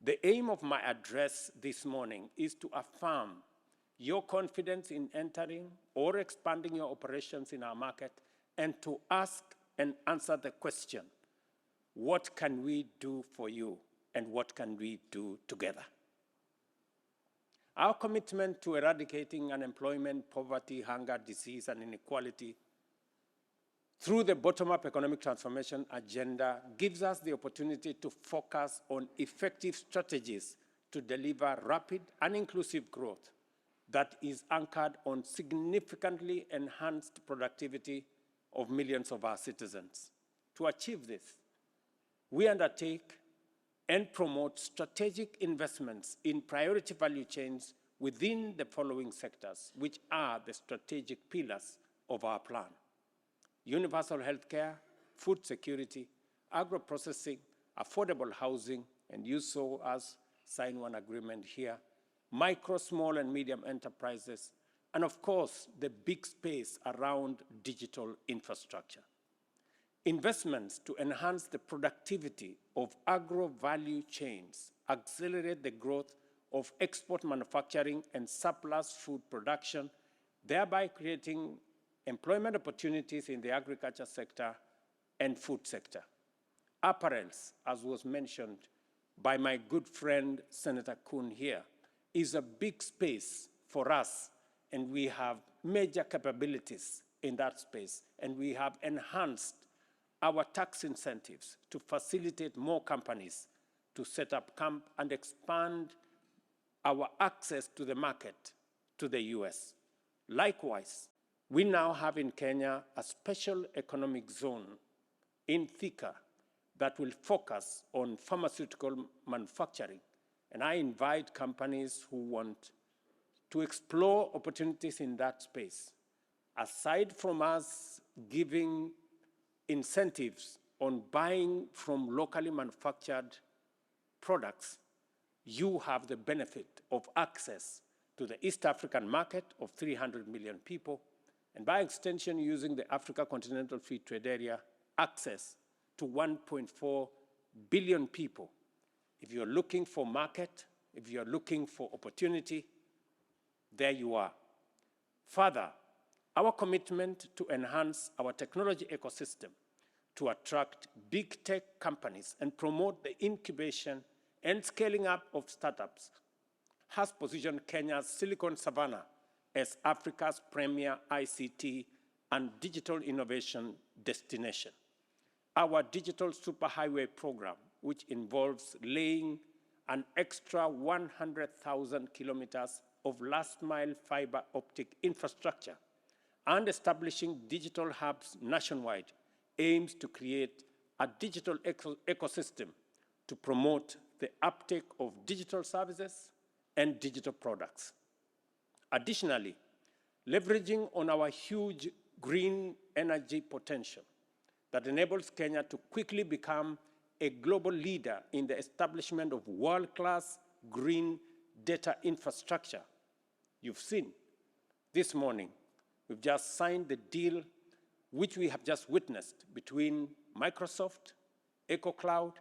The aim of my address this morning is to affirm your confidence in entering or expanding your operations in our market, and to ask and answer the question, what can we do for you and what can we do together? Our commitment to eradicating unemployment, poverty, hunger, disease, and inequality through the bottom-up economic transformation agenda gives us the opportunity to focus on effective strategies to deliver rapid and inclusive growth that is anchored on significantly enhanced productivity of millions of our citizens. To achieve this, we undertake and promote strategic investments in priority value chains within the following sectors, which are the strategic pillars of our plan: universal health care, food security, agro-processing, affordable housing, and you saw us sign one agreement here, micro, small, and medium enterprises, and of course, the big space around digital infrastructure. Investments to enhance the productivity of agro-value chains, accelerate the growth of export manufacturing and surplus food production, thereby creating employment opportunities in the agriculture sector and food sector. Apparels, as was mentioned by my good friend Senator Kuhn here, is a big space for us, and we have major capabilities in that space, and we have enhanced our tax incentives to facilitate more companies to set up camp and expand our access to the market to the US. Likewise, we now have in Kenya a special economic zone in Thika that will focus on pharmaceutical manufacturing. And I invite companies who want to explore opportunities in that space. Aside from us giving incentives on buying from locally manufactured products, you have the benefit of access to the East African market of 300 million people, and by extension, using the Africa Continental Free Trade Area, access to 1.4 billion people. If you're looking for market, if you're looking for opportunity, there you are. Further, our commitment to enhance our technology ecosystem to attract big tech companies and promote the incubation and scaling up of startups has positioned Kenya's Silicon Savannah as Africa's premier ICT and digital innovation destination. Our digital superhighway program, which involves laying an extra 100,000 kilometers of last-mile fiber optic infrastructure and establishing digital hubs nationwide, aims to create a digital ecosystem to promote the uptake of digital services and digital products. Additionally, leveraging on our huge green energy potential that enables Kenya to quickly become a global leader in the establishment of world-class green data infrastructure. You've seen this morning, we've just signed the deal which we have just witnessed between Microsoft, EcoCloud,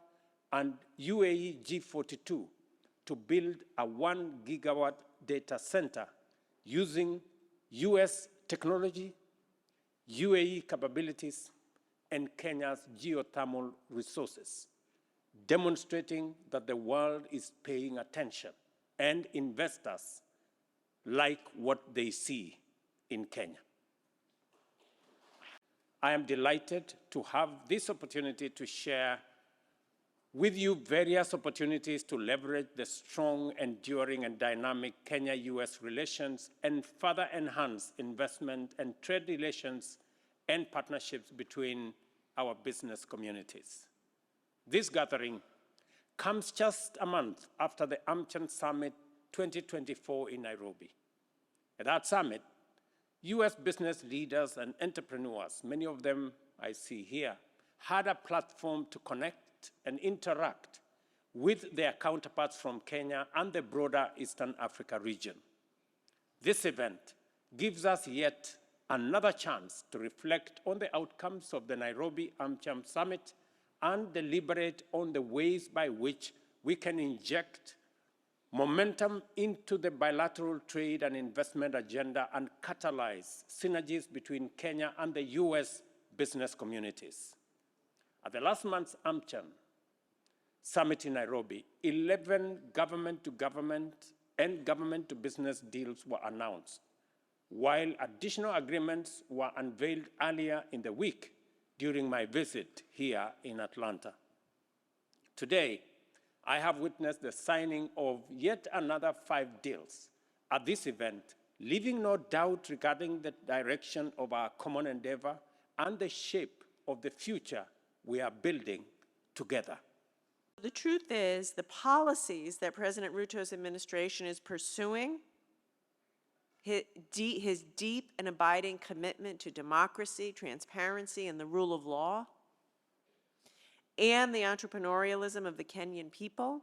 and UAE G42 to build a 1 gigawatt data center using US technology, UAE capabilities, and Kenya's geothermal resources, demonstrating that the world is paying attention and investors like what they see in Kenya. I am delighted to have this opportunity to share with you various opportunities to leverage the strong, enduring, and dynamic Kenya-U.S. relations and further enhance investment and trade relations and partnerships between our business communities. This gathering comes just a month after the AmCham Summit 2024 in Nairobi. At that summit, U.S. business leaders and entrepreneurs, many of them I see here, had a platform to connect and interact with their counterparts from Kenya and the broader Eastern Africa region. This event gives us yet another chance to reflect on the outcomes of the Nairobi AmCham Summit and deliberate on the ways by which we can inject momentum into the bilateral trade and investment agenda and catalyze synergies between Kenya and the U.S. business communities. At the last month's AmCham summit in Nairobi, 11 government-to-government and government-to-business deals were announced, while additional agreements were unveiled earlier in the week during my visit here in Atlanta. Today, I have witnessed the signing of yet another 5 deals at this event, leaving no doubt regarding the direction of our common endeavor and the shape of the future we are building together. The truth is, the policies that President Ruto's administration is pursuing, his deep and abiding commitment to democracy, transparency, and the rule of law, and the entrepreneurialism of the Kenyan people,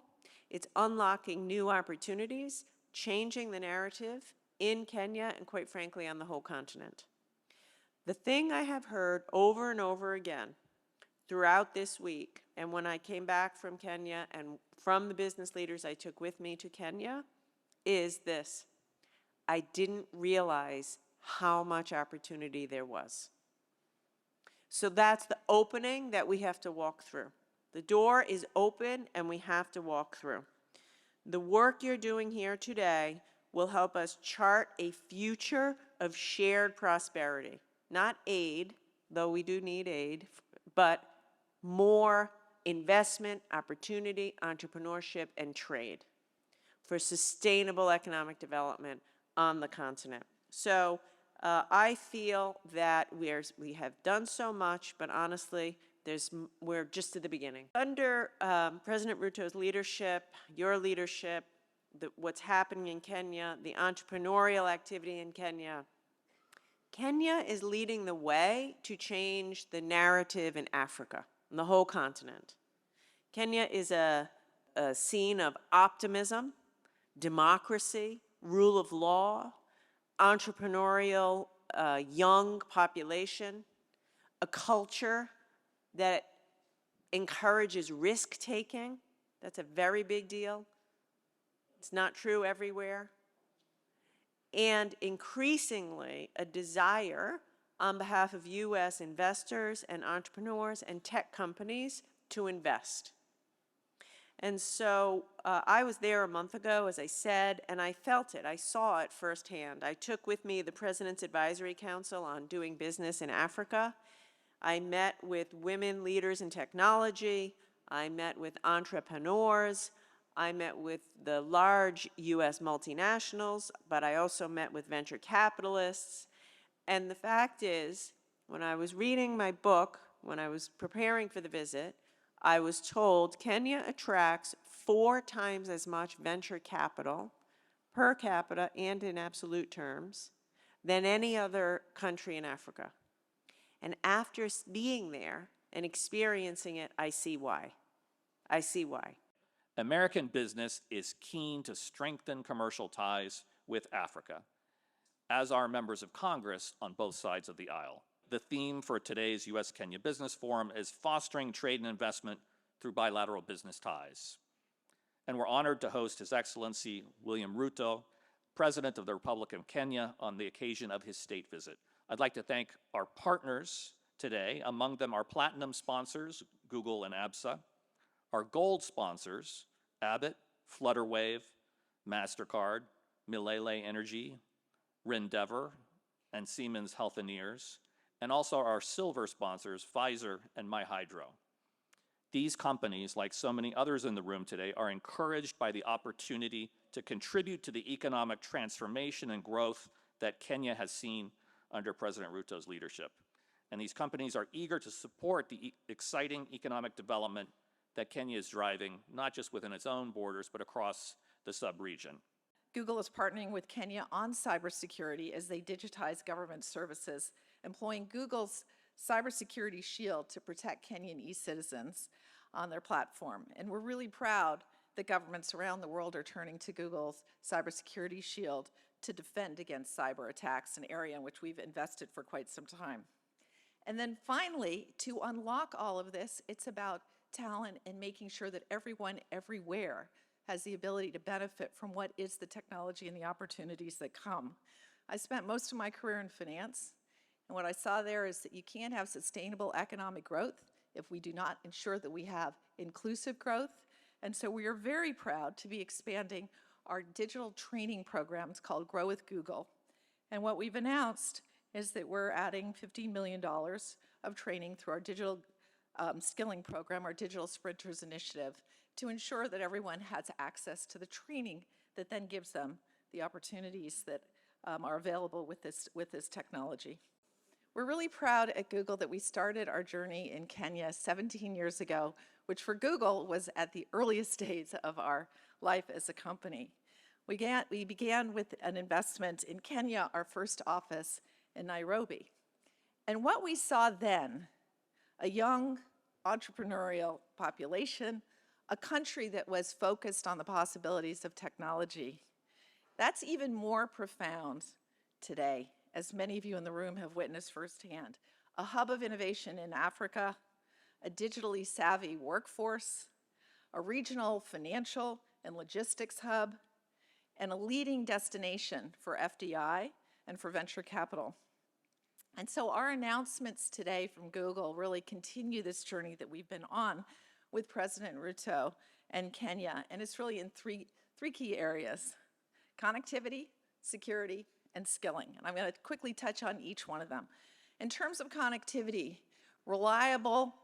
it's unlocking new opportunities, changing the narrative in Kenya and, quite frankly, on the whole continent. The thing I have heard over and over again throughout this week, and when I came back from Kenya and from the business leaders I took with me to Kenya, is this: I didn't realize how much opportunity there was. So that's the opening that we have to walk through. The door is open and we have to walk through. The work you're doing here today will help us chart a future of shared prosperity. Not aid, though we do need aid, but more investment, opportunity, entrepreneurship, and trade for sustainable economic development on the continent. So I feel that we have done so much, but honestly, we're just at the beginning. Under President Ruto's leadership, your leadership, what's happening in Kenya, the entrepreneurial activity in Kenya, Kenya is leading the way to change the narrative in Africa, in the whole continent. Kenya is a scene of optimism, democracy, rule of law, entrepreneurial young population, a culture that encourages risk-taking. That's a very big deal. It's not true everywhere. And increasingly, a desire on behalf of U.S. investors and entrepreneurs and tech companies to invest. And so I was there a month ago, as I said, and I felt it. I saw it firsthand. I took with me the President's Advisory Council on Doing Business in Africa. I met with women leaders in technology. I met with entrepreneurs. I met with the large U.S. multinationals, but I also met with venture capitalists. And the fact is, when I was reading my book, when I was preparing for the visit, I was told Kenya attracts 4 times as much venture capital per capita and in absolute terms than any other country in Africa. And after being there and experiencing it, I see why. I see why. American business is keen to strengthen commercial ties with Africa, as are members of Congress on both sides of the aisle. The theme for today's U.S.-Kenya Business Forum is fostering trade and investment through bilateral business ties. And we're honored to host His Excellency William Ruto, President of the Republic of Kenya, on the occasion of his state visit. I'd like to thank our partners today, among them our platinum sponsors, Google and ABSA, our gold sponsors, Abbott, Flutterwave, MasterCard, Milele Energy, Rendeavor, and Siemens Healthineers, and also our silver sponsors, Pfizer and MyHydro. These companies, like so many others in the room today, are encouraged by the opportunity to contribute to the economic transformation and growth that Kenya has seen under President Ruto's leadership. And these companies are eager to support the exciting economic development that Kenya is driving, not just within its own borders, but across the sub-region. Google is partnering with Kenya on cybersecurity as they digitize government services, employing Google's Cybersecurity Shield to protect Kenyan e-citizens on their platform. And we're really proud that governments around the world are turning to Google's Cybersecurity Shield to defend against cyber attacks, an area in which we've invested for quite some time. And then finally, to unlock all of this, it's about talent and making sure that everyone everywhere has the ability to benefit from what is the technology and the opportunities that come. I spent most of my career in finance, and what I saw there is that you can't have sustainable economic growth if we do not ensure that we have inclusive growth. And so we are very proud to be expanding our digital training programs called Grow with Google. And what we've announced is that we're adding $15 million of training through our digital skilling program, our Digital Sprinters initiative, to ensure that everyone has access to the training that then gives them the opportunities that are available with this technology. We're really proud at Google that we started our journey in Kenya 17 years ago, which for Google was at the earliest days of our life as a company. We began with an investment in Kenya, our first office in Nairobi. And what we saw then, a young entrepreneurial population, a country that was focused on the possibilities of technology, that's even more profound today, as many of you in the room have witnessed firsthand. A hub of innovation in Africa, a digitally savvy workforce, a regional financial and logistics hub, and a leading destination for FDI and for venture capital. And so our announcements today from Google really continue this journey that we've been on with President Ruto and Kenya, and it's really in three key areas: connectivity, security, and skilling. And I'm going to quickly touch on each one of them. In terms of connectivity, reliable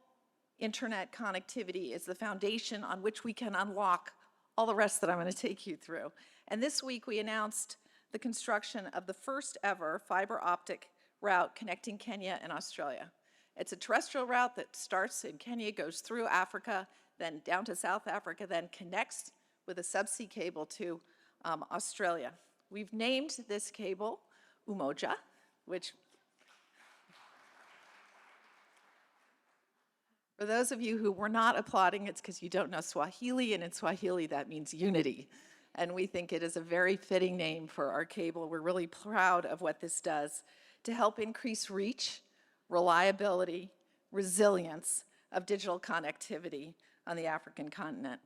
internet connectivity is the foundation on which we can unlock all the rest that I'm going to take you through. And this week we announced the construction of the first ever fiber optic route connecting Kenya and Australia. It's a terrestrial route that starts in Kenya, goes through Africa, then down to South Africa, then connects with a subsea cable to Australia. We've named this cable Umoja, which, for those of you who were not applauding, it's because you don't know Swahili, and in Swahili that means unity. And we think it is a very fitting name for our cable. We're really proud of what this does to help increase reach, reliability, resilience of digital connectivity on the African continent.